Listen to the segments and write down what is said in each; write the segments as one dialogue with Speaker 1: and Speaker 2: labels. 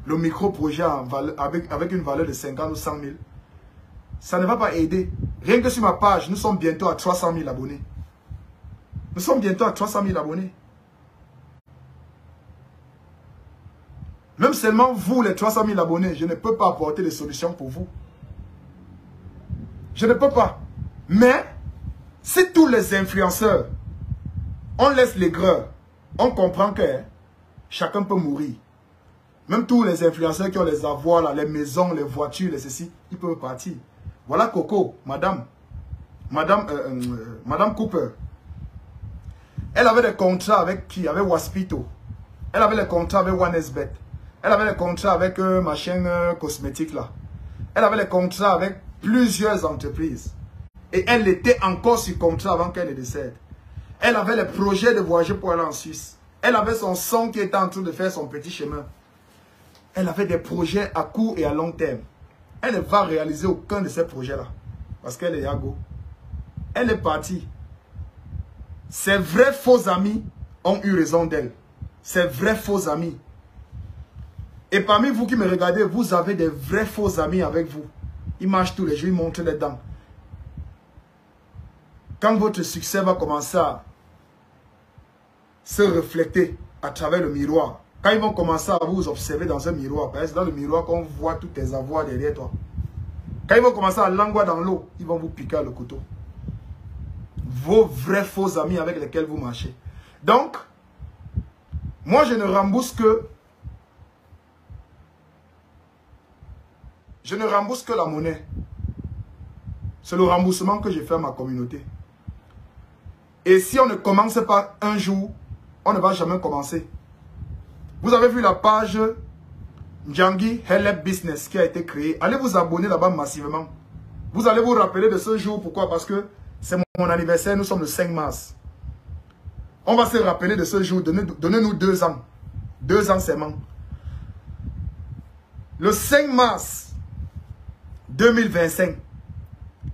Speaker 1: le micro-projet avec une valeur de 50 ou 100 000. Ça ne va pas aider. Rien que sur ma page, nous sommes bientôt à 300 000 abonnés. Nous sommes bientôt à 300 000 abonnés. Même seulement vous, les 300 000 abonnés, je ne peux pas apporter des solutions pour vous. Je ne peux pas. Mais, si tous les influenceurs, on laisse l'aigreur, on comprend que chacun peut mourir. Même tous les influenceurs qui ont les avoirs, là, les maisons, les voitures, les ceci, ils peuvent partir. Voilà Coco, madame Cooper. Elle avait des contrats avec qui? Avec Waspito. Elle avait les contrats avec OneSBet. Elle avait les contrats avec ma chaîne cosmétique là. Elle avait les contrats avec plusieurs entreprises. Et elle était encore sur contrat avant qu'elle ne décède. Elle avait les projets de voyager pour aller en Suisse. Elle avait son son qui était en train de faire son petit chemin. Elle avait des projets à court et à long terme. Elle ne va réaliser aucun de ces projets-là. Parce qu'elle est Yago. Elle est partie. Ses vrais faux amis ont eu raison d'elle. Ses vrais faux amis. Et parmi vous qui me regardez, vous avez des vrais faux amis avec vous. Ils marchent tous les jours, ils montrent les dents. Quand votre succès va commencer à se refléter à travers le miroir, quand ils vont commencer à vous observer dans un miroir, parce que dans le miroir qu'on voit tous tes avoirs derrière toi. Quand ils vont commencer à languir dans l'eau, ils vont vous piquer le couteau. Vos vrais faux amis avec lesquels vous marchez. Donc, moi je ne rembourse que la monnaie. C'est le remboursement que j'ai fait à ma communauté. Et si on ne commence pas un jour, on ne va jamais commencer. Vous avez vu la page Djangi Helep Business qui a été créée. Allez vous abonner là-bas massivement. Vous allez vous rappeler de ce jour. Pourquoi? Parce que c'est mon anniversaire. Nous sommes le 5 mars. On va se rappeler de ce jour. Donnez-nous 2 ans. 2 ans seulement. Le 5 mars 2025.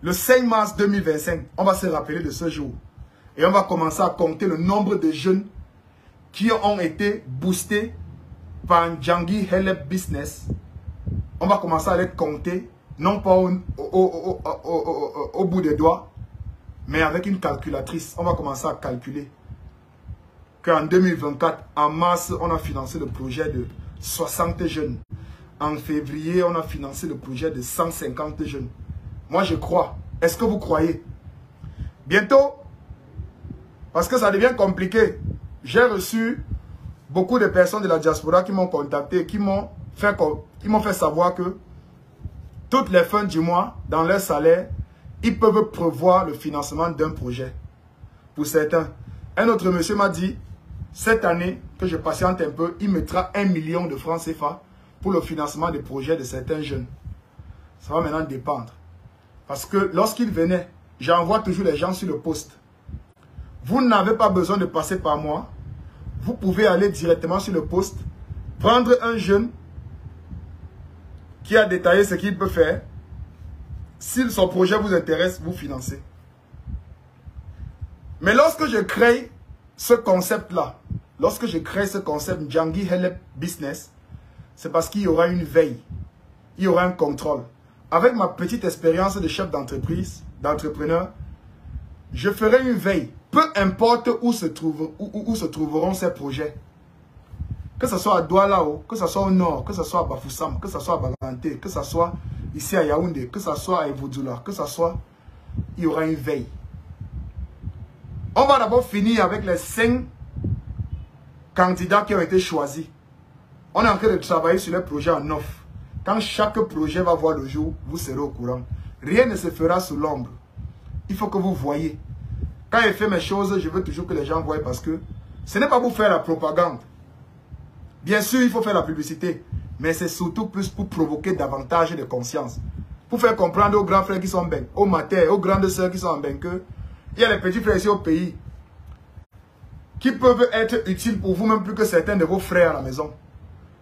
Speaker 1: Le 5 mars 2025. On va se rappeler de ce jour. Et on va commencer à compter le nombre de jeunes qui ont été boostés par Djangi Helep Business. On va commencer à les compter, non pas au bout des doigts, mais avec une calculatrice. On va commencer à calculer qu'en 2024, en mars, on a financé le projet de 60 jeunes. En février, on a financé le projet de 150 jeunes. Moi, je crois. Est-ce que vous croyez? Bientôt, parce que ça devient compliqué, j'ai reçu beaucoup de personnes de la diaspora qui m'ont contacté, qui m'ont fait savoir que toutes les fins du mois, dans leur salaire, ils peuvent prévoir le financement d'un projet. Pour certains. Un autre monsieur m'a dit, cette année, que je patiente un peu, il mettra 1 million de francs CFA pour le financement des projets de certains jeunes. Ça va maintenant dépendre. Parce que lorsqu'il venait, j'envoie toujours les gens sur le poste. Vous n'avez pas besoin de passer par moi. Vous pouvez aller directement sur le poste, prendre un jeune qui a détaillé ce qu'il peut faire. Si son projet vous intéresse, vous financez. Mais lorsque je crée ce concept-là, lorsque je crée ce concept Djangi Helep Business, c'est parce qu'il y aura une veille, il y aura un contrôle. Avec ma petite expérience de chef d'entreprise, d'entrepreneur, je ferai une veille. Peu importe où se trouveront ces projets. Que ce soit à Douala, que ce soit au nord, que ce soit à Bafoussam, que ce soit à Balanté, que ce soit ici à Yaoundé, que ce soit à Evoudjoula, que ce soit, il y aura une veille. On va d'abord finir avec les 5 candidats qui ont été choisis. On est en train de travailler sur les projets en offre. Quand chaque projet va voir le jour, vous serez au courant. Rien ne se fera sous l'ombre. Il faut que vous voyez. Quand je fais mes choses, je veux toujours que les gens voient parce que ce n'est pas pour faire la propagande. Bien sûr, il faut faire la publicité. Mais c'est surtout plus pour provoquer davantage de conscience. Pour faire comprendre aux grands frères qui sont en bain, aux matères, aux grandes sœurs qui sont en bain, que il y a les petits frères ici au pays qui peuvent être utiles pour vous, même plus que certains de vos frères à la maison.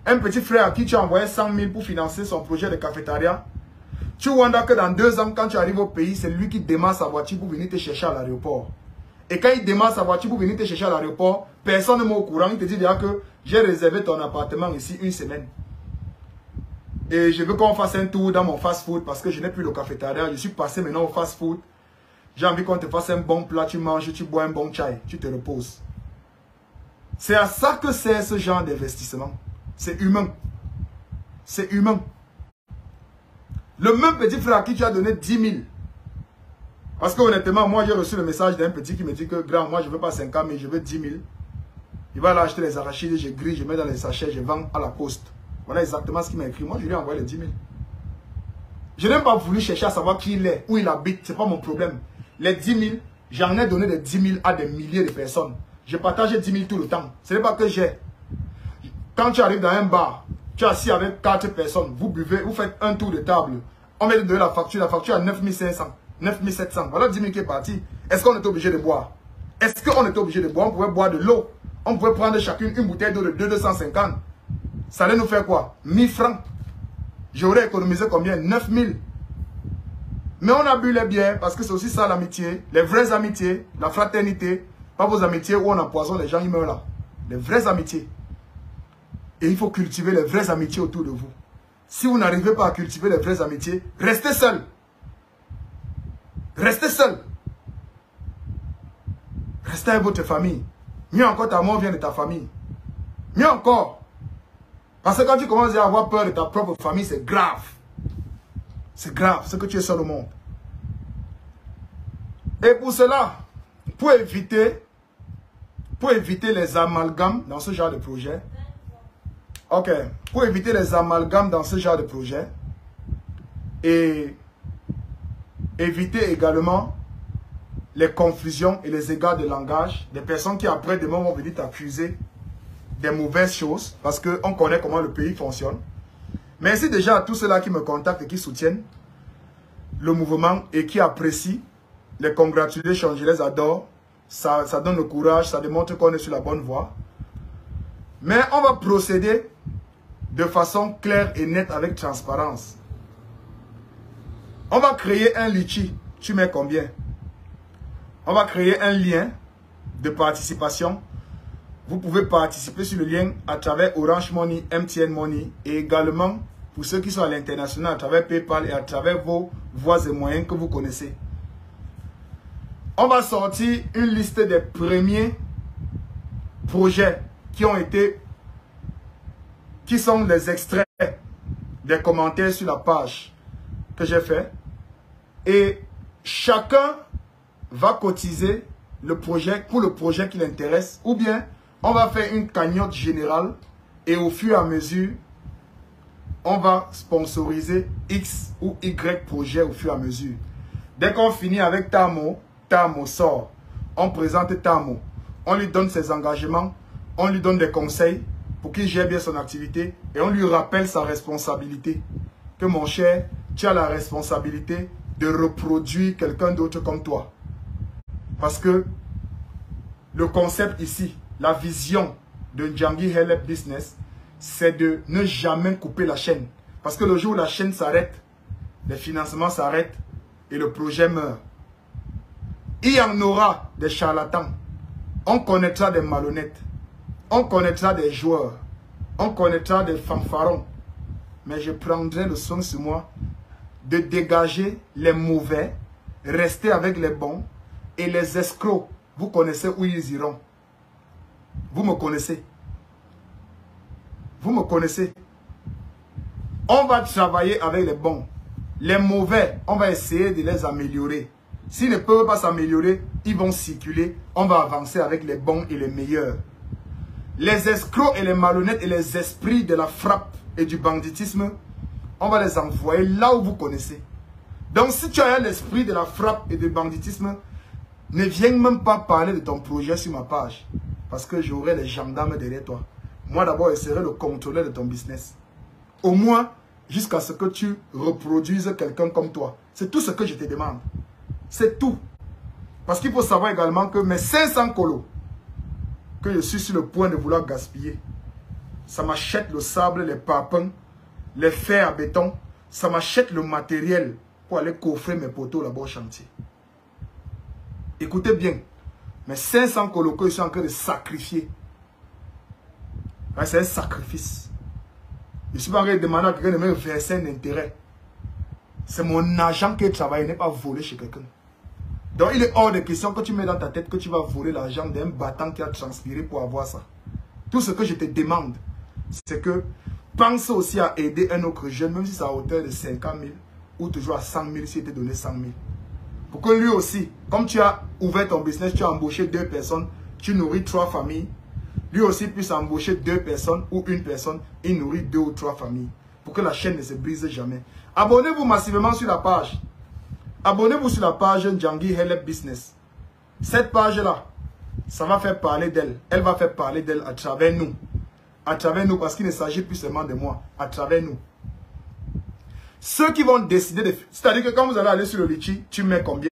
Speaker 1: Un petit frère à qui tu as envoyé 100 000 pour financer son projet de cafétéria. Tu vois que dans 2 ans, quand tu arrives au pays, c'est lui qui démarre sa voiture pour venir te chercher à l'aéroport. Et quand il démarre sa voiture pour venir te chercher à l'aéroport, personne ne m'est au courant. Il te dit déjà que j'ai réservé ton appartement ici 1 semaine. Et je veux qu'on fasse un tour dans mon fast-food parce que je n'ai plus le cafétéria. Je suis passé maintenant au fast-food. J'ai envie qu'on te fasse un bon plat, tu manges, tu bois un bon chai, tu te reposes. C'est à ça que c'est ce genre d'investissement. C'est humain. C'est humain. Le même petit frère à qui tu as donné 10 000. Parce que honnêtement, moi j'ai reçu le message d'un petit qui me dit que grand, moi je ne veux pas 5 ans, mais je veux 10 000. Il va là acheter les arachides, je grille, je mets dans les sachets, je vends à la poste. Voilà exactement ce qu'il m'a écrit. Moi je lui ai envoyé les 10 000. Je n'ai pas voulu chercher à savoir qui il est, où il habite, ce n'est pas mon problème. Les 10 000, j'en ai donné des 10 000 à des milliers de personnes. Je partage 10 000 tout le temps. Ce n'est pas que j'ai. Quand tu arrives dans un bar, tu es assis avec 4 personnes, vous buvez, vous faites un tour de table. On vient de donner la facture à 9 500, 9 700. Voilà 10 000 qui est parti. Est-ce qu'on était obligé de boire? Est-ce qu'on était obligé de boire? On pouvait boire de l'eau. On pouvait prendre chacune une bouteille d'eau de 250. Ça allait nous faire quoi? 1000 francs. J'aurais économisé combien? 9 000. Mais on a bu les bières parce que c'est aussi ça l'amitié. Les vraies amitiés, la fraternité. Pas vos amitiés où on empoisonne les gens, ils meurent là. Les vraies amitiés. Et il faut cultiver les vraies amitiés autour de vous. Si vous n'arrivez pas à cultiver les vraies amitiés, restez seul. Restez seul. Restez avec votre famille. Mieux encore, ta mort vient de ta famille. Mieux encore. Parce que quand tu commences à avoir peur de ta propre famille, c'est grave. C'est grave, c'est que tu es seul au monde. Et pour cela, pour éviter les amalgames dans ce genre de projet, pour éviter les amalgames dans ce genre de projet, et éviter également les confusions et les égards de langage, des personnes qui après demain vont venir t'accuser des mauvaises choses, parce qu'on connaît comment le pays fonctionne. Merci déjà à tous ceux-là qui me contactent et qui soutiennent le mouvement et qui apprécient. Les congratulations, je les adore. Ça donne le courage, ça démontre qu'on est sur la bonne voie. Mais on va procéder de façon claire et nette avec transparence. On va créer un litchi. Tu mets combien? On va créer un lien de participation. Vous pouvez participer sur le lien à travers Orange Money, MTN Money et également pour ceux qui sont à l'international à travers PayPal et à travers vos voies et moyens que vous connaissez. On va sortir une liste des premiers projets qui sont les extraits des commentaires sur la page que j'ai fait. Et chacun va cotiser pour le projet qui l'intéresse, ou bien on va faire une cagnotte générale et au fur et à mesure, on va sponsoriser X ou Y projet au fur et à mesure. Dès qu'on finit avec Tamo, Tamo sort. On présente Tamo. On lui donne ses engagements, on lui donne des conseils pour qu'il gère bien son activité et on lui rappelle sa responsabilité. Que mon cher, tu as la responsabilité de reproduire quelqu'un d'autre comme toi. Parce que le concept ici, la vision de Ndjangi Helep Business, c'est de ne jamais couper la chaîne. Parce que le jour où la chaîne s'arrête, les financements s'arrêtent et le projet meurt. Il y en aura des charlatans. On connaîtra des malhonnêtes. On connaîtra des joueurs. On connaîtra des fanfarons. Mais je prendrai le soin sur moi de dégager les mauvais, rester avec les bons et les escrocs. Vous connaissez où ils iront. Vous me connaissez. Vous me connaissez. On va travailler avec les bons. Les mauvais, on va essayer de les améliorer. S'ils ne peuvent pas s'améliorer, ils vont circuler. On va avancer avec les bons et les meilleurs. Les escrocs et les malhonnêtes et les esprits de la frappe et du banditisme, on va les envoyer là où vous connaissez. Donc si tu as l'esprit de la frappe et du banditisme, ne viens même pas parler de ton projet sur ma page. Parce que j'aurai les gendarmes derrière toi. Moi d'abord, je serai le contrôleur de ton business. Au moins, jusqu'à ce que tu reproduises quelqu'un comme toi. C'est tout ce que je te demande. C'est tout. Parce qu'il faut savoir également que mes 500 colos, que je suis sur le point de vouloir gaspiller, ça m'achète le sable, les papins, les fers à béton, ça m'achète le matériel pour aller coffrer mes poteaux là-bas au chantier. Écoutez bien, mes 500 colos que je suis en train de sacrifier, c'est un sacrifice. Je ne suis pas en train de demander à quelqu'un de me verser un intérêt. C'est mon argent qui travaille, n'est pas volé chez quelqu'un. Donc il est hors de question que tu mets dans ta tête que tu vas voler l'argent d'un battant qui a transpiré pour avoir ça. Tout ce que je te demande, c'est que pense aussi à aider un autre jeune, même si c'est à hauteur de 50 000 ou toujours à 100 000 si il te donné 100 000. Pour que lui aussi, comme tu as ouvert ton business, tu as embauché 2 personnes, tu nourris 3 familles, lui aussi puisse embaucher 2 personnes ou une personne, il nourrit 2 ou 3 familles. Pour que la chaîne ne se brise jamais. Abonnez-vous massivement sur la page. Abonnez-vous sur la page Ndjangi Helep Business. Cette page-là, ça va faire parler d'elle. Elle va faire parler d'elle à travers nous. À travers nous, parce qu'il ne s'agit plus seulement de moi. À travers nous. Ceux qui vont décider de... C'est-à-dire que quand vous allez aller sur le Litchi, tu mets combien?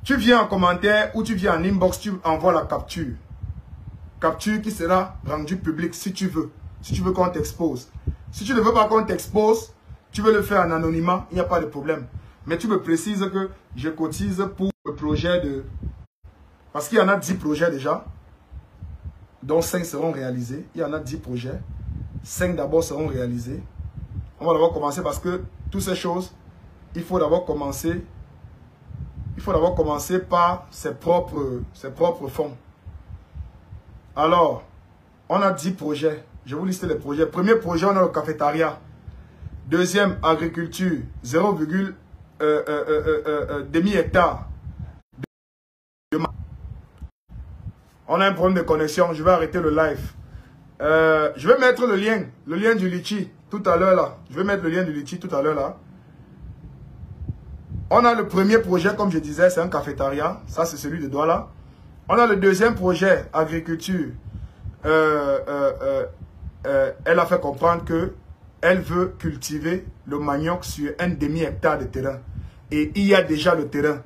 Speaker 1: Tu viens en commentaire ou tu viens en inbox, tu envoies la capture. Capture qui sera rendue publique si tu veux. Si tu veux qu'on t'expose. Si tu ne veux pas qu'on t'expose, tu veux le faire en anonymat, il n'y a pas de problème. Mais tu me précises que je cotise pour le projet de... Parce qu'il y en a 10 projets déjà, dont 5 seront réalisés. Il y en a 10 projets. 5 d'abord seront réalisés. On va d'abord commencer parce que toutes ces choses, il faut d'abord commencer. Il faut d'abord commencer par ses propres fonds. Alors, on a 10 projets. Je vais vous lister les projets. Premier projet, on a le cafétéria. Deuxième, agriculture, 0,5 hectare. On a un problème de connexion. Je vais arrêter le live. Je vais mettre le lien du Litchi tout à l'heure là. Je vais mettre le lien du Litchi tout à l'heure là. On a le premier projet, comme je disais, c'est un cafétéria. Ça, c'est celui de Douala. On a le deuxième projet, agriculture. Elle a fait comprendre que elle veut cultiver le manioc sur un demi-hectare de terrain. Et il y a déjà le terrain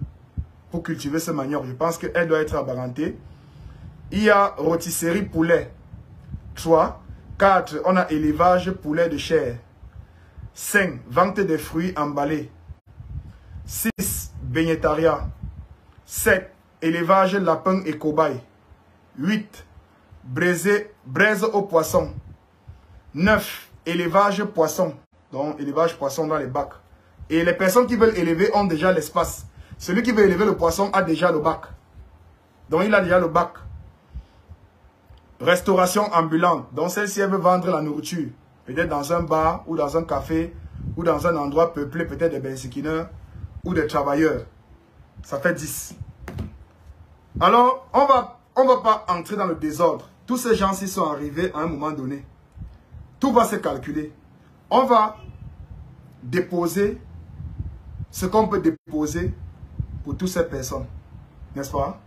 Speaker 1: pour cultiver ce manioc. Je pense qu'elle doit être apparentée. Il y a rôtisserie poulet. 3. 4. On a élevage poulet de chair. 5. Vente des fruits emballés. 6. Végétariat. 7. Élevage lapin et cobaye. 8. Braise aux poissons. 9. Élevage poisson. Donc, élevage poisson dans les bacs. Et les personnes qui veulent élever ont déjà l'espace. Celui qui veut élever le poisson a déjà le bac. Donc, il a déjà le bac. Restauration ambulante. Donc, celle-ci, elle veut vendre la nourriture. Peut-être dans un bar ou dans un café ou dans un endroit peuplé, peut-être des bensikineurs ou des travailleurs. Ça fait 10. Alors, on va pas entrer dans le désordre. Tous ces gens-ci sont arrivés à un moment donné. Tout va se calculer. On va déposer ce qu'on peut déposer pour toutes ces personnes. N'est-ce pas?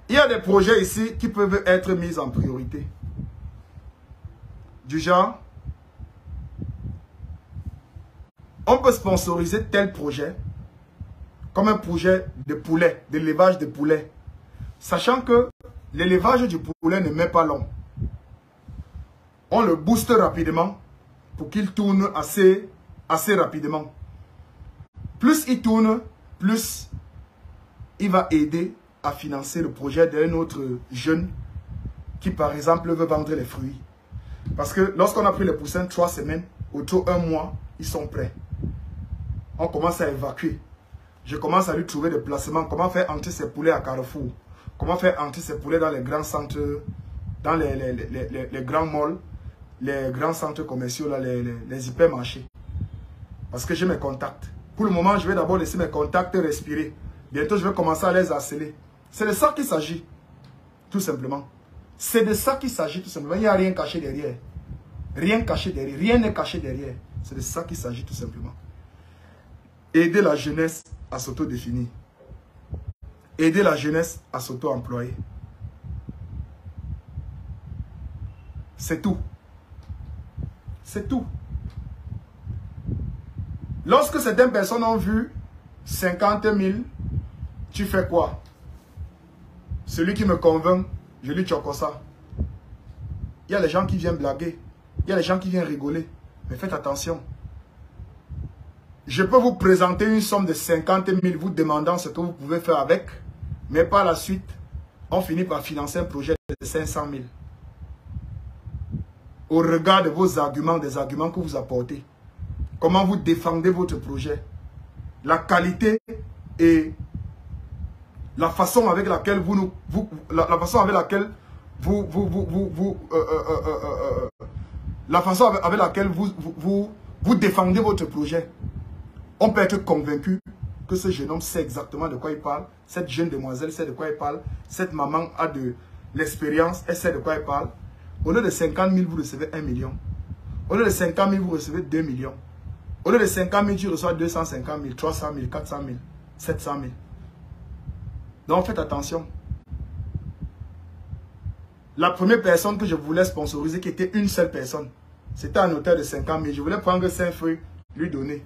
Speaker 1: Il y a des projets ici qui peuvent être mis en priorité. Du genre, on peut sponsoriser tel projet comme un projet de poulet, d'élevage de poulet. Sachant que l'élevage du poulet ne met pas long. On le booste rapidement pour qu'il tourne assez rapidement. Plus il tourne, plus il va aider à financer le projet d'un autre jeune qui, par exemple, veut vendre les fruits. Parce que lorsqu'on a pris les poussins 3 semaines, autour d'un mois, ils sont prêts. On commence à évacuer. Je commence à lui trouver des placements. Comment faire entrer ces poulets à Carrefour? Comment faire entrer ces poulets dans les grands centres, dans les grands malls, les grands centres commerciaux, là, les hypermarchés. Parce que j'ai mes contacts. Pour le moment, je vais d'abord laisser mes contacts respirer. Bientôt, je vais commencer à les harceler. C'est de ça qu'il s'agit. Tout simplement. C'est de ça qu'il s'agit, tout simplement. Il n'y a rien caché derrière. Rien caché derrière. Rien n'est caché derrière. C'est de ça qu'il s'agit, tout simplement. Aider la jeunesse à s'auto-définir. Aider la jeunesse à s'auto-employer. C'est tout. C'est tout. Lorsque certaines personnes ont vu 50 000, tu fais quoi? Celui qui me convainc, je lui choque ça. Il y a les gens qui viennent blaguer. Il y a les gens qui viennent rigoler. Mais faites attention. Je peux vous présenter une somme de 50 000, vous demandant ce que vous pouvez faire avec. Mais par la suite, on finit par financer un projet de 500 000. au regard de vos arguments, des arguments que vous apportez. Comment vous défendez votre projet. La qualité et la façon avec laquelle vous défendez votre projet. On peut être convaincu que ce jeune homme sait exactement de quoi il parle. Cette jeune demoiselle sait de quoi il parle. Cette maman a de l'expérience, elle sait de quoi elle parle. Au lieu de 50 000, vous recevez 1 million. Au lieu de 50 000, vous recevez 2 millions. Au lieu de 50 000, tu reçois 250 000, 300 000, 400 000, 700 000. Donc faites attention. La première personne que je voulais sponsoriser, qui était une seule personne, c'était un hôtel de 50 000. Je voulais prendre 5 feuilles, lui donner.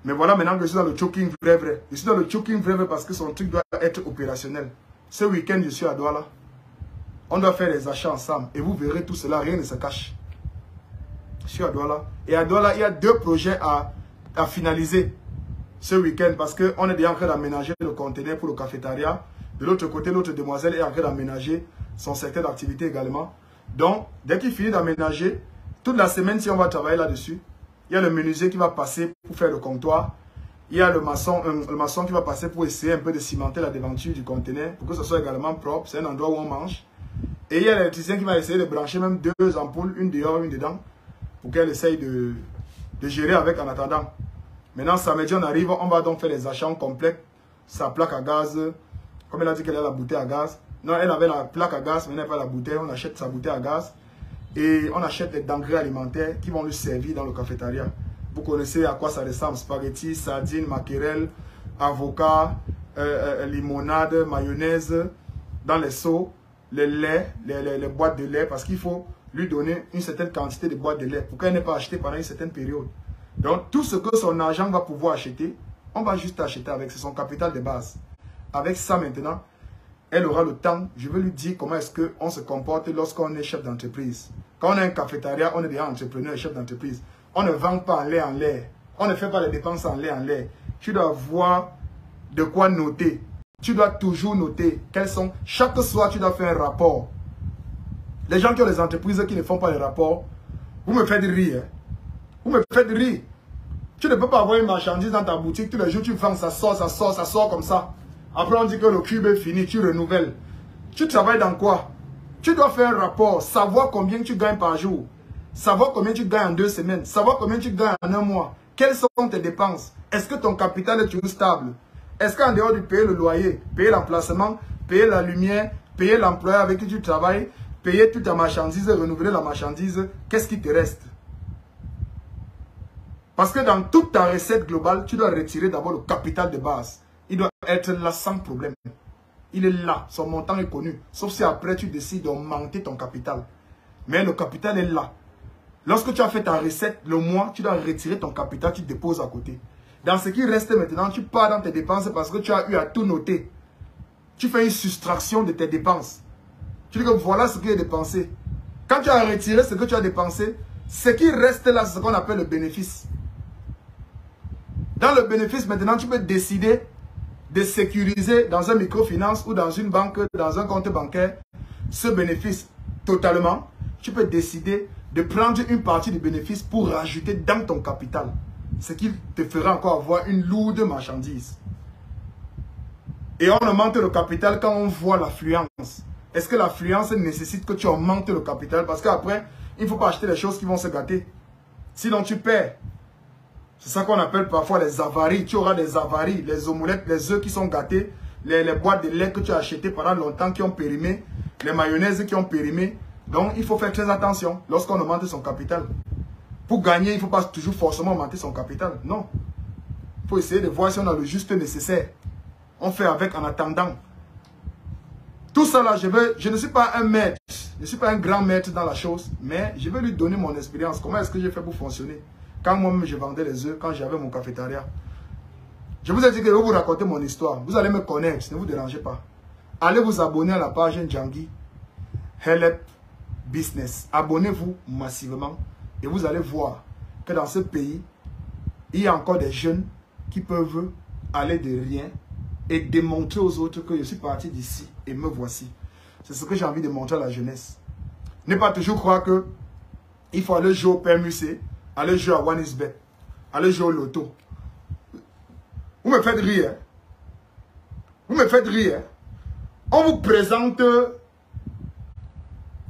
Speaker 1: Mais voilà maintenant que je suis dans le choking vrai. Je suis dans le choking vrai parce que son truc doit être opérationnel. Ce week-end, je suis à Douala. On doit faire des achats ensemble. Et vous verrez tout cela, rien ne se cache. Je suis à Douala. Et à Douala, il y a 2 projets à finaliser ce week-end parce qu'on est déjà en train d'aménager le conteneur pour le cafétéria. De l'autre côté, l'autre demoiselle est en train d'aménager son secteur d'activité également. Donc, dès qu'il finit d'aménager, toute la semaine, si on va travailler là-dessus, il y a le menuisier qui va passer pour faire le comptoir. Il y a le maçon qui va passer pour essayer un peu de cimenter la devanture du conteneur pour que ce soit également propre. C'est un endroit où on mange. Et il y a l'électricien qui va essayer de brancher même 2 ampoules, une dehors, une dedans, pour qu'elle essaye de gérer avec en attendant. Maintenant, samedi, on arrive, on va donc faire les achats complets. Sa plaque à gaz, comme elle a dit qu'elle a la bouteille à gaz. Non, elle avait la plaque à gaz, mais elle n'a pas la bouteille. On achète sa bouteille à gaz. Et on achète des denrées alimentaires qui vont lui servir dans le cafétéria. Vous connaissez à quoi ça ressemble. Spaghettis, sardines, maquerelles, avocats, limonade, mayonnaise, dans les seaux, les laits, les boîtes de lait. Parce qu'il faut lui donner une certaine quantité de boîtes de lait pour qu'elle n'ait pas acheté pendant une certaine période. Donc tout ce que son agent va pouvoir acheter, on va juste acheter avec. C'est son capital de base. Avec ça maintenant, elle aura le temps. Je vais lui dire comment est-ce qu'on se comporte lorsqu'on est chef d'entreprise. Quand on a un cafétéria, on est déjà entrepreneur et chef d'entreprise. On ne vend pas en l'air. On ne fait pas les dépenses en l'air. Tu dois avoir de quoi noter. Tu dois toujours noter quels sont. Chaque soir, tu dois faire un rapport. Les gens qui ont des entreprises qui ne font pas les rapports, vous me faites rire. Vous me faites rire. Tu ne peux pas avoir une marchandise dans ta boutique. Tous les jours, tu vends, ça sort comme ça. Après, on dit que le cube est fini, tu renouvelles. Tu travailles dans quoi? Tu dois faire un rapport, savoir combien tu gagnes par jour, savoir combien tu gagnes en 2 semaines, savoir combien tu gagnes en 1 mois. Quelles sont tes dépenses? Est-ce que ton capital est toujours stable? Est-ce qu'en dehors de payer le loyer, payer l'emplacement, payer la lumière, payer l'employé avec qui tu travailles, payer toute ta marchandise, renouveler la marchandise, qu'est-ce qui te reste? Parce que dans toute ta recette globale, tu dois retirer d'abord le capital de base. Il doit être là sans problème. Il est là, son montant est connu. Sauf si après tu décides d'augmenter ton capital. Mais le capital est là. Lorsque tu as fait ta recette, le mois, tu dois retirer ton capital, tu déposes à côté. Dans ce qui reste maintenant, tu pars dans tes dépenses parce que tu as eu à tout noter. Tu fais une soustraction de tes dépenses. Tu dis que voilà ce qui est dépensé. Quand tu as retiré ce que tu as dépensé, ce qui reste là, c'est ce qu'on appelle le bénéfice. Dans le bénéfice, maintenant, tu peux décider de sécuriser dans un microfinance ou dans une banque, dans un compte bancaire, ce bénéfice totalement. Tu peux décider de prendre une partie du bénéfice pour rajouter dans ton capital. Ce qui te fera encore avoir une lourde marchandise. Et on augmente le capital quand on voit l'affluence. Est-ce que l'affluence nécessite que tu augmentes le capital? Parce qu'après, il ne faut pas acheter des choses qui vont se gâter. Sinon, tu perds. C'est ça qu'on appelle parfois les avaries. Tu auras des avaries, les omelettes, les œufs qui sont gâtés, les boîtes de lait que tu as achetées pendant longtemps qui ont périmé, les mayonnaises qui ont périmé. Donc, il faut faire très attention lorsqu'on augmente son capital. Pour gagner, il ne faut pas toujours forcément augmenter son capital. Non. Il faut essayer de voir si on a le juste nécessaire. On fait avec en attendant. Tout ça là, je ne suis pas un maître, je ne suis pas un grand maître dans la chose, mais je vais lui donner mon expérience. Comment est-ce que j'ai fait pour fonctionner? Quand moi-même je vendais les œufs, quand j'avais mon cafétéria. Je vous ai dit que je vais vous raconter mon histoire. Vous allez me connaître, ne vous dérangez pas. Allez vous abonner à la page Ndjangi Helep Business. Abonnez-vous massivement et vous allez voir que dans ce pays, il y a encore des jeunes qui peuvent aller de rien et démontrer aux autres que je suis parti d'ici et me voici. C'est ce que j'ai envie de montrer à la jeunesse. Ne pas toujours croire que il faut aller jouer au PMUC, aller jouer à OneXBet, aller jouer au loto. Vous me faites rire. Vous me faites rire. On vous présente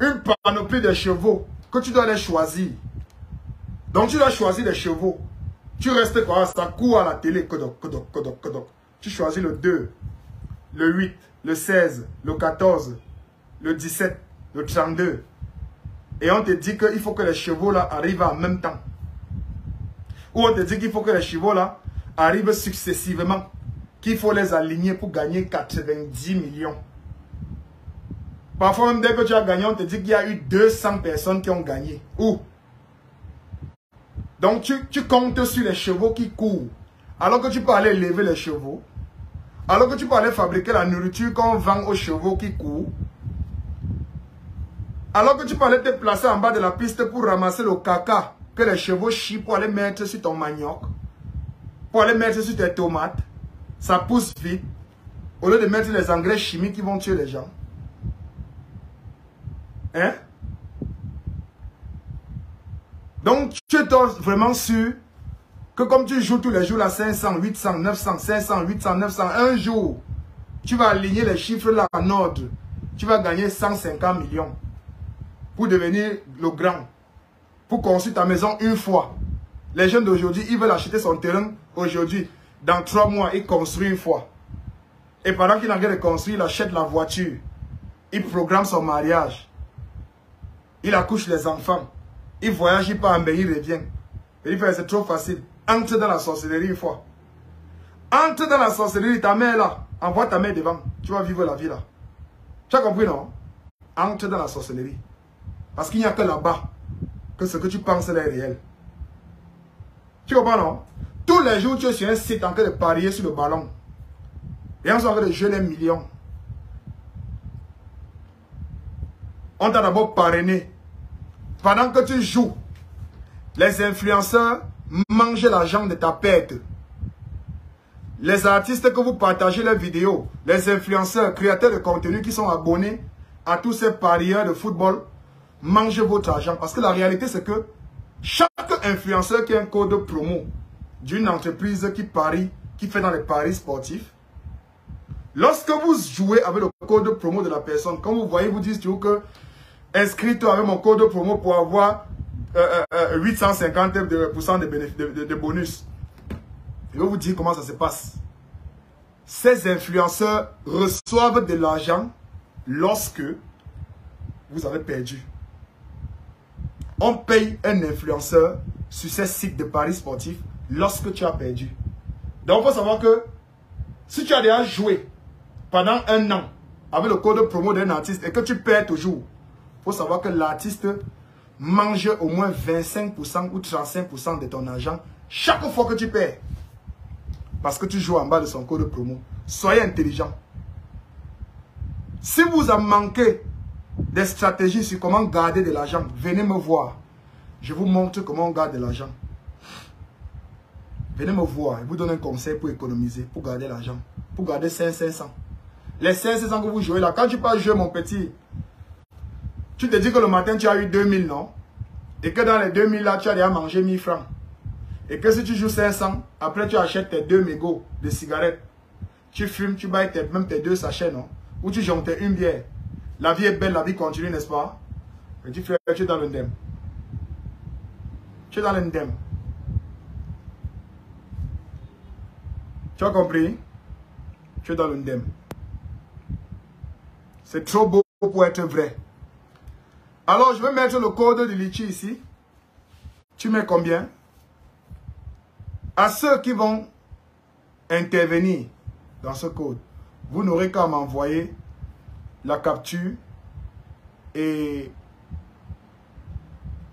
Speaker 1: une panoplie de chevaux que tu dois les choisir. Donc tu dois choisir les chevaux. Tu restes quoi? Ça court à la télé. Kodok, kodok, kodok, kodok. Tu choisis le 2, le 8, le 16, le 14, le 17, le 32. Et on te dit qu'il faut que les chevaux là arrivent en même temps. Ou on te dit qu'il faut que les chevaux là arrivent successivement. Qu'il faut les aligner pour gagner 90 millions. Parfois même dès que tu as gagné, on te dit qu'il y a eu 200 personnes qui ont gagné. Où? Donc tu comptes sur les chevaux qui courent. Alors que tu peux aller élever les chevaux. Alors que tu peux aller fabriquer la nourriture qu'on vend aux chevaux qui courent. Alors que tu peux aller te placer en bas de la piste pour ramasser le caca que les chevaux chient pour aller mettre sur ton manioc. Pour aller mettre sur tes tomates. Ça pousse vite. Au lieu de mettre les engrais chimiques qui vont tuer les gens. Hein? Donc, tu es vraiment sûr que comme tu joues tous les jours à 500, 800, 900, 500, 800, 900, un jour, tu vas aligner les chiffres là en ordre. Tu vas gagner 150 millions pour devenir le grand. Pour construire ta maison une fois. Les jeunes d'aujourd'hui, ils veulent acheter son terrain aujourd'hui. Dans 3 mois, ils construisent une fois. Et pendant qu'il est en train de construire, il achète la voiture. Il programme son mariage. Il accouche les enfants. Il voyage, il part en pays, il revient. Et il fait, c'est trop facile. Entre dans la sorcellerie une fois. Entre dans la sorcellerie, ta mère là. Envoie ta mère devant. Tu vas vivre la vie là. Tu as compris, non? Entre dans la sorcellerie. Parce qu'il n'y a que là-bas que ce que tu penses là est réel. Tu comprends, non? Tous les jours, tu es sur un site en train de parier sur le ballon. Et on est en train de jouer les millions. On t'a d'abord parrainé. Pendant que tu joues, les influenceurs mangent l'argent de ta perte. Les artistes que vous partagez leurs vidéos, les influenceurs, créateurs de contenu qui sont abonnés à tous ces parieurs de football, mangent votre argent. Parce que la réalité, c'est que chaque influenceur qui a un code promo d'une entreprise qui parie, qui fait dans les paris sportifs, lorsque vous jouez avec le code promo de la personne, quand vous voyez, vous dites toujours que inscris-toi avec mon code promo pour avoir 850% de bonus. Je vais vous dire comment ça se passe. Ces influenceurs reçoivent de l'argent lorsque vous avez perdu. On paye un influenceur sur ces sites de paris sportifs lorsque tu as perdu. Donc, il faut savoir que si tu as déjà joué pendant 1 an avec le code promo d'un artiste et que tu perds toujours, il faut savoir que l'artiste mange au moins 25% ou 35% de ton argent chaque fois que tu perds. Parce que tu joues en bas de son code promo. Soyez intelligent. Si vous en manquez des stratégies sur comment garder de l'argent, venez me voir. Je vous montre comment on garde de l'argent. Venez me voir. Je vous donne un conseil pour économiser, pour garder l'argent. Pour garder 500. Les 500 que vous jouez là, quand tu pars jouer mon petit, tu te dis que le matin tu as eu 2000, non? Et que dans les 2000 là, tu as déjà mangé 1000 francs. Et que si tu joues 500, après tu achètes tes 2 mégots de cigarettes. Tu fumes, tu bailles même tes 2 sachets, non? Ou tu jontes une bière. La vie est belle, la vie continue, n'est-ce pas? Et tu es dans l'indemne. Tu es dans l'indemne. Tu as compris? Tu es dans l'indemne. C'est trop beau pour être vrai. Alors, je vais mettre le code de Litchi ici. Tu mets combien? À ceux qui vont intervenir dans ce code, vous n'aurez qu'à m'envoyer la capture et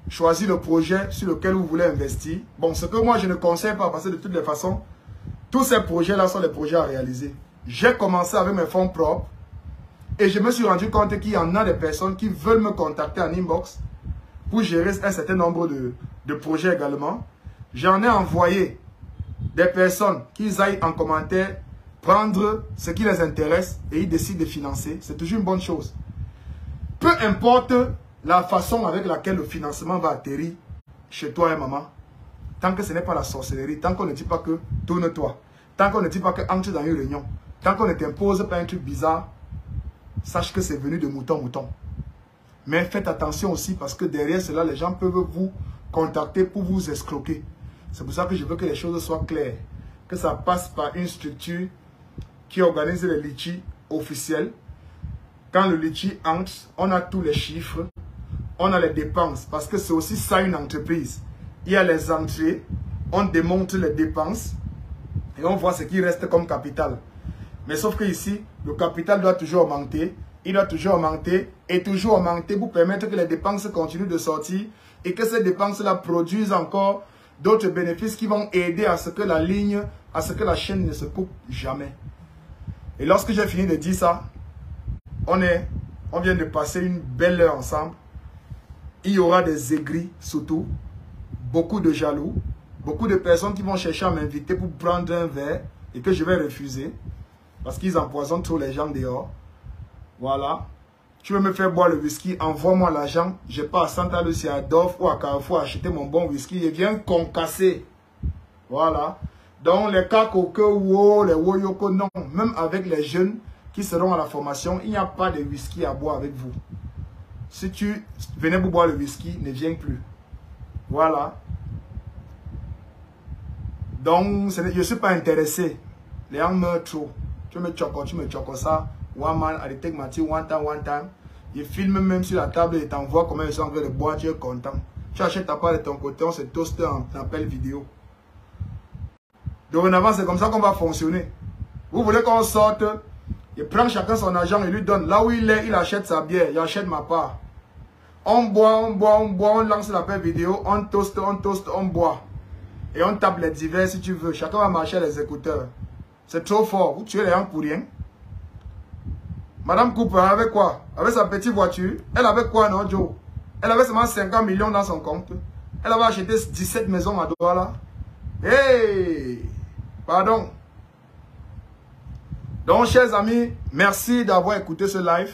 Speaker 1: choisir le projet sur lequel vous voulez investir. Bon, ce que moi je ne conseille pas, parce que de toutes les façons, tous ces projets-là sont des projets à réaliser. J'ai commencé avec mes fonds propres et je me suis rendu compte qu'il y en a des personnes qui veulent me contacter en inbox pour gérer un certain nombre de projets également. J'en ai envoyé des personnes qui aillent en commentaire prendre ce qui les intéresse et ils décident de financer. C'est toujours une bonne chose. Peu importe la façon avec laquelle le financement va atterrir chez toi et maman, tant que ce n'est pas la sorcellerie, tant qu'on ne dit pas que tourne-toi, tant qu'on ne dit pas que entre dans une réunion, tant qu'on ne t'impose pas un truc bizarre, sache que c'est venu de mouton mouton. Mais faites attention aussi parce que derrière cela, les gens peuvent vous contacter pour vous escroquer. C'est pour ça que je veux que les choses soient claires. Que ça passe par une structure qui organise les litchis officiels. Quand le litchi entre, on a tous les chiffres, on a les dépenses. Parce que c'est aussi ça une entreprise. Il y a les entrées, on démonte les dépenses et on voit ce qui reste comme capital. Mais sauf que ici, le capital doit toujours augmenter. Il doit toujours augmenter et toujours augmenter pour permettre que les dépenses continuent de sortir et que ces dépenses-là produisent encore d'autres bénéfices qui vont aider à ce que la ligne, à ce que la chaîne ne se coupe jamais. Et lorsque j'ai fini de dire ça, on vient de passer une belle heure ensemble. Il y aura des aigris surtout, beaucoup de jaloux, beaucoup de personnes qui vont chercher à m'inviter pour prendre un verre et que je vais refuser parce qu'ils empoisonnent trop les gens dehors. Voilà. Tu veux me faire boire le whisky, envoie-moi l'argent. Je pars à Santa Lucia, à Dorf ou à Carrefour acheter mon bon whisky et viens concasser. Voilà. Donc les cas coco, les woyoko, non. Même avec les jeunes qui seront à la formation, il n'y a pas de whisky à boire avec vous. Si tu venais pour boire le whisky, ne viens plus. Voilà. Donc, je ne suis pas intéressé. Les gens meurent trop. Tu me choques ça. One man, I take my tea one time. Il filme même sur la table et t'envoie comment ils sont en train de boire, tu es content. Tu achètes ta part de ton côté, on se toaste en appel vidéo. Dorénavant, c'est comme ça qu'on va fonctionner. Vous voulez qu'on sorte, il prend chacun son argent et lui donne. Là où il est, il achète sa bière, il achète ma part. On boit, on lance l'appel vidéo, on toast, on boit. Et on tape les divers si tu veux. Chacun va marcher les écouteurs. C'est trop fort. Vous tuez les gens pour rien. Madame Cooper, avec quoi? Avec sa petite voiture. Elle avait quoi, non, Joe? Elle avait seulement 50 millions dans son compte. Elle avait acheté 17 maisons à Douala. Hey! Pardon. Donc, chers amis, merci d'avoir écouté ce live.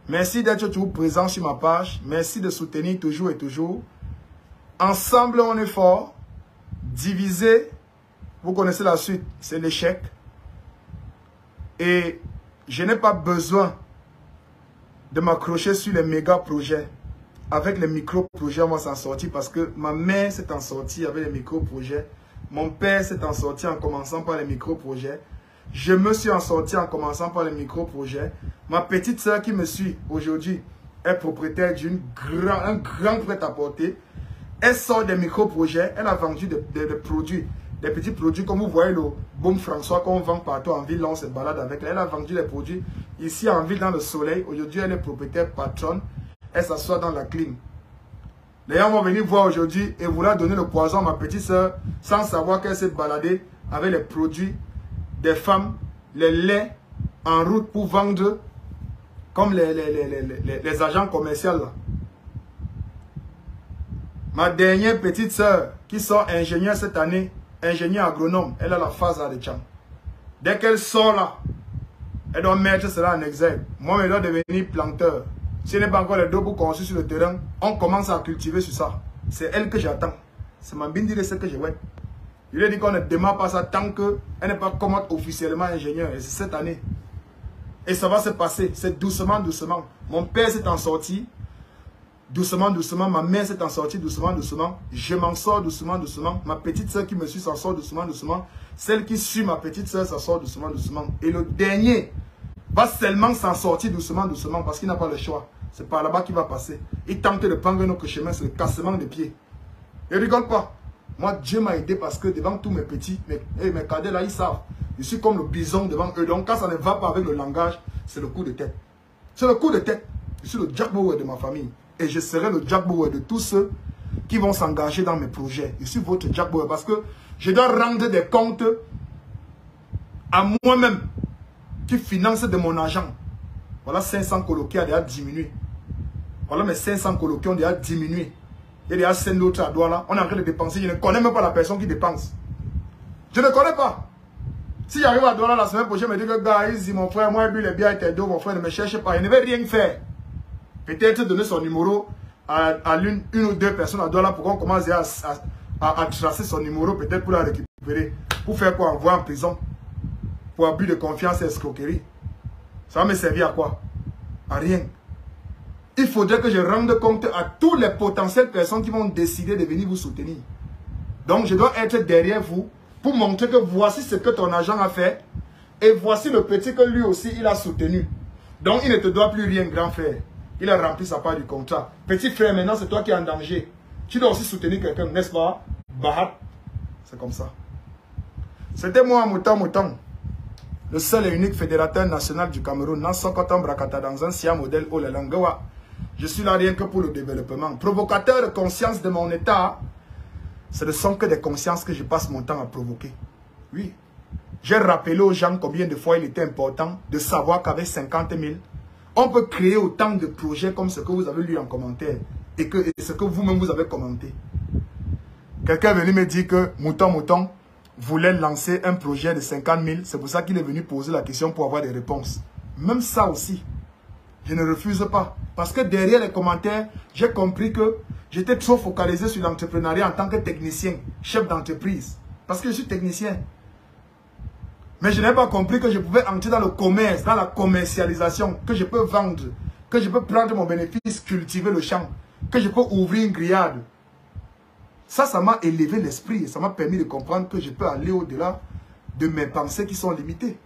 Speaker 1: Merci d'être toujours présent sur ma page. Merci de soutenir toujours et toujours. Ensemble, on est fort. Divisé, vous connaissez la suite, c'est l'échec. Et je n'ai pas besoin de m'accrocher sur les méga projets. Avec les micro-projets, on va s'en sortir parce que ma mère s'est en sortie avec les micro-projets. Mon père s'est en sorti en commençant par les micro-projets. Je me suis en sorti en commençant par les micro-projets. Ma petite soeur qui me suit aujourd'hui est propriétaire d'un grand prêt-à-porter. Elle sort des micro-projets. Elle a vendu des produits, des petits produits comme vous voyez le Baume François qu'on vend partout en ville. Là, on se balade avec elle. Elle a vendu des produits ici en ville dans le soleil. Aujourd'hui, elle est propriétaire patronne. Elle s'assoit dans la clim. Les gens vont venir voir aujourd'hui et vouloir donner le poison à ma petite soeur sans savoir qu'elle s'est baladée avec les produits des femmes, les laits en route pour vendre comme les agents commerciaux là. Ma dernière petite soeur qui sort ingénieure cette année, ingénieure agronome, elle a la phase à l'échan. Dès qu'elle sort là, elle doit mettre cela en exergue. Moi, je dois devenir planteur. Si elle n'est pas encore les deux pour construire sur le terrain, on commence à cultiver sur ça. C'est elle que j'attends. C'est ma bindire ce que je veux. Je lui ai dit qu'on ne démarre pas ça tant qu'elle n'est pas commode officiellement ingénieure. Et c'est cette année. Et ça va se passer. C'est doucement, doucement. Mon père s'est en sorti. Doucement, doucement. Ma mère s'est en sortie doucement, doucement. Je m'en sors doucement, doucement. Ma petite soeur qui me suit s'en sort doucement, doucement. Celle qui suit ma petite soeur s'en sort doucement, doucement. Et le dernier va seulement s'en sortir doucement, doucement parce qu'il n'a pas le choix. C'est par là-bas qu'il va passer. Il tente de prendre un autre chemin, c'est le cassement des pieds. Ne rigole pas. Moi, Dieu m'a aidé parce que devant tous mes petits, mes cadets là, ils savent. Je suis comme le bison devant eux. Donc quand ça ne va pas avec le langage, c'est le coup de tête. C'est le coup de tête. Je suis le Jack Bauer de ma famille. Et je serai le Jack Bauer de tous ceux qui vont s'engager dans mes projets. Je suis votre Jack Bauer parce que je dois rendre des comptes à moi-même qui finance de mon argent. Voilà 500 colos qui a déjà diminué. Voilà mes 500 colos qui ont déjà diminué. Il y a déjà 5 autres à Douala. On est en train de dépenser. Je ne connais même pas la personne qui dépense. Je ne connais pas. Si j'arrive à Douala la semaine prochaine, je me dis que, guys, mon frère, moi, lui, les biens étaient deux, mon frère, ne me cherche pas. Il ne veut rien faire. Peut-être donner son numéro à une ou deux personnes à Douala pour qu'on commence à tracer son numéro, peut-être pour la récupérer. Pour faire quoi? Envoyer en prison. Pour abus de confiance et escroquerie. Ça va me servir à quoi? À rien. Il faudrait que je rende compte à toutes les potentielles personnes qui vont décider de venir vous soutenir. Donc je dois être derrière vous pour montrer que voici ce que ton agent a fait. Et voici le petit que lui aussi il a soutenu. Donc il ne te doit plus rien, grand frère. Il a rempli sa part du contrat. Petit frère, maintenant c'est toi qui es en danger. Tu dois aussi soutenir quelqu'un, n'est-ce pas? Bahat. C'est comme ça. C'était moi, Mouton. Le seul et unique fédérateur national du Cameroun, Nansokotom Brakata, dans un Sia modèle Olelangawa. Je suis là rien que pour le développement. Provocateur de conscience de mon état, ce ne sont que des consciences que je passe mon temps à provoquer. Oui. J'ai rappelé aux gens combien de fois il était important de savoir qu'avec 50 000, on peut créer autant de projets comme ce que vous avez lu en commentaire et ce que vous-même vous avez commenté. Quelqu'un est venu me dire que Mouton voulait lancer un projet de 50 000. C'est pour ça qu'il est venu poser la question pour avoir des réponses. Même ça aussi, je ne refuse pas. Parce que derrière les commentaires, j'ai compris que j'étais trop focalisé sur l'entrepreneuriat en tant que technicien, chef d'entreprise. Parce que je suis technicien. Mais je n'ai pas compris que je pouvais entrer dans le commerce, dans la commercialisation, que je peux vendre, que je peux prendre mon bénéfice, cultiver le champ, que je peux ouvrir une grillade. Ça m'a élevé l'esprit et ça m'a permis de comprendre que je peux aller au-delà de mes pensées qui sont limitées.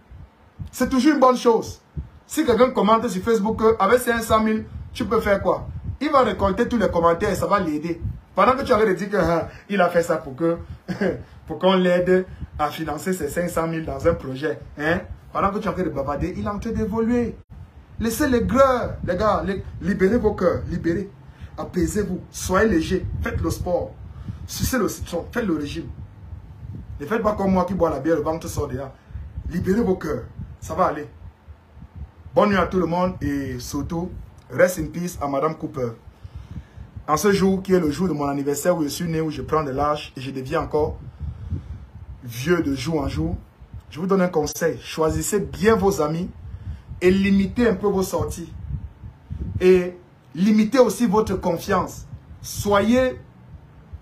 Speaker 1: C'est toujours une bonne chose. Si quelqu'un commente sur Facebook avec 500 000, tu peux faire quoi? Il va récolter tous les commentaires et ça va l'aider. Pendant que tu arrêtes de dire qu'il a fait ça pour qu'on l'aide à financer ses 500 000 dans un projet. Hein? Pendant que tu arrêtes de bavarder, il est en train d'évoluer. Laissez les greurs, les gars, libérez vos cœurs, libérez. Apaisez-vous, soyez légers, faites le sport. Sucez le citron, faites le régime. Ne faites pas comme moi qui bois la bière, le ventre sort dehors. Libérez vos cœurs, ça va aller. Bonne nuit à tout le monde et surtout, rest in peace à Madame Cooper. En ce jour qui est le jour de mon anniversaire où je suis né, où je prends de l'âge et je deviens encore vieux de jour en jour, je vous donne un conseil. Choisissez bien vos amis et limitez un peu vos sorties. Et limitez aussi votre confiance. Soyez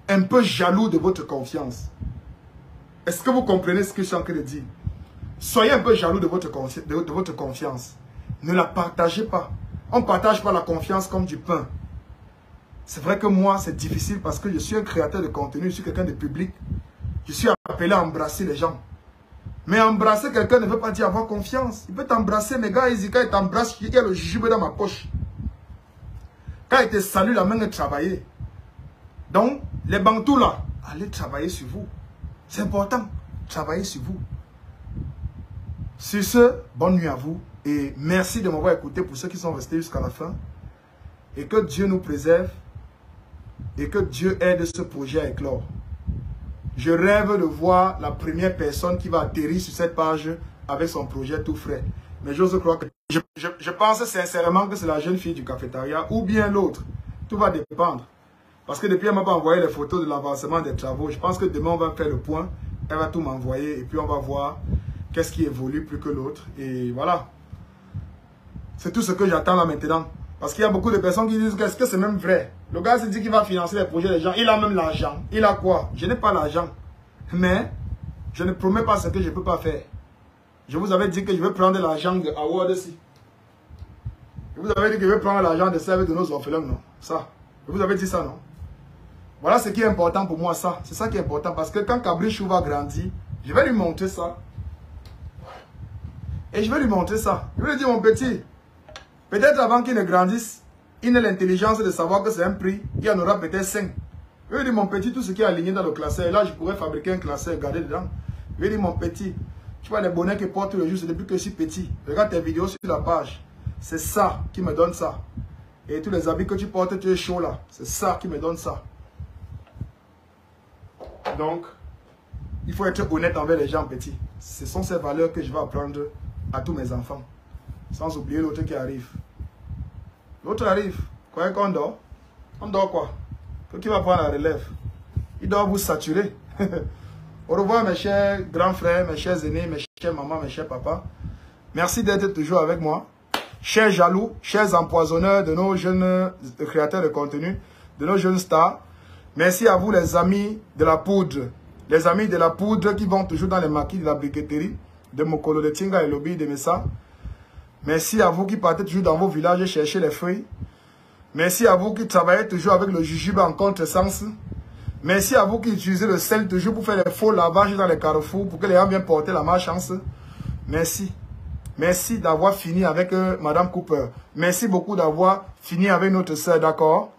Speaker 1: un peu jaloux de votre confiance. Est-ce que vous comprenez ce que je suis en train de dire? Soyez un peu jaloux de votre confiance. Ne la partagez pas. On ne partage pas la confiance comme du pain. C'est vrai que moi, c'est difficile parce que je suis un créateur de contenu, je suis quelqu'un de public. Je suis appelé à embrasser les gens. Mais embrasser quelqu'un ne veut pas dire avoir confiance. Il peut t'embrasser, mais gars, quand il t'embrasse, il y a le jujube dans ma poche. Quand il te salue, la main est travaillée. Donc, les bantous là, allez travailler sur vous. C'est important, travailler sur vous. Sur ce, bonne nuit à vous. Et merci de m'avoir écouté pour ceux qui sont restés jusqu'à la fin. Et que Dieu nous préserve. Et que Dieu aide ce projet à éclore. Je rêve de voir la première personne qui va atterrir sur cette page avec son projet tout frais. Mais j'ose croire que... Je pense sincèrement que c'est la jeune fille du cafétéria ou bien l'autre. Tout va dépendre. Parce que depuis, elle ne m'a pas envoyé les photos de l'avancement des travaux. Je pense que demain, on va faire le point. Elle va tout m'envoyer et puis on va voir qu'est-ce qui évolue plus que l'autre. Et voilà. C'est tout ce que j'attends là maintenant. Parce qu'il y a beaucoup de personnes qui disent qu'est-ce que c'est même vrai. Le gars se dit qu'il va financer les projets des gens. Il a même l'argent. Il a quoi? Je n'ai pas l'argent. Mais je ne promets pas ce que je ne peux pas faire. Je vous avais dit que je vais prendre l'argent de Award aussi. Je vous avais dit que je vais prendre l'argent de service de nos orphelins, non? Ça. Je vous avais dit ça, non? Voilà ce qui est important pour moi, ça. C'est ça qui est important. Parce que quand Cabrichou va grandir, je vais lui montrer ça. Et je vais lui montrer ça. Je vais lui dire, mon petit, peut-être avant qu'il ne grandisse, il a l'intelligence de savoir que c'est un prix. Il y en aura peut-être 5. Je vais lui dire, mon petit, tout ce qui est aligné dans le classeur. Là, je pourrais fabriquer un classeur et garder dedans. Je vais lui dire, mon petit, tu vois les bonnets qu'il porte tous les jours, c'est depuis que je suis petit. Regarde tes vidéos sur la page. C'est ça qui me donne ça. Et tous les habits que tu portes, tu es chaud là. C'est ça qui me donne ça. Donc, il faut être honnête envers les gens petits. Ce sont ces valeurs que je vais apprendre à tous mes enfants. Sans oublier l'autre qui arrive. L'autre arrive. Croyez qu'on dort? On dort quoi? Qui va prendre la relève? Il doit vous saturer. Au revoir mes chers grands frères, mes chers aînés, mes chers mamans, mes chers papas. Merci d'être toujours avec moi. chers jaloux, chers empoisonneurs de nos jeunes créateurs de contenu, de nos jeunes stars. Merci à vous les amis de la poudre. Les amis de la poudre qui vont toujours dans les maquis de la briqueterie, de Mokolo, de Tinga et Lobby de Messa. Merci à vous qui partez toujours dans vos villages chercher les feuilles. Merci à vous qui travaillez toujours avec le jujube en contresens. Merci à vous qui utilisez le sel toujours pour faire les faux lavages dans les carrefours pour que les gens viennent porter la malchance. Merci. Merci d'avoir fini avec Madame Cooper. Merci beaucoup d'avoir fini avec notre sœur, d'accord?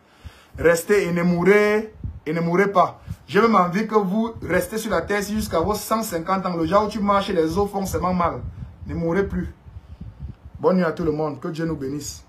Speaker 1: Restez et ne mourrez pas. J'ai même envie que vous restez sur la terre jusqu'à vos 150 ans. Le jour où tu marches, les os font seulement mal. Ne mourrez plus. Bonne nuit à tout le monde. Que Dieu nous bénisse.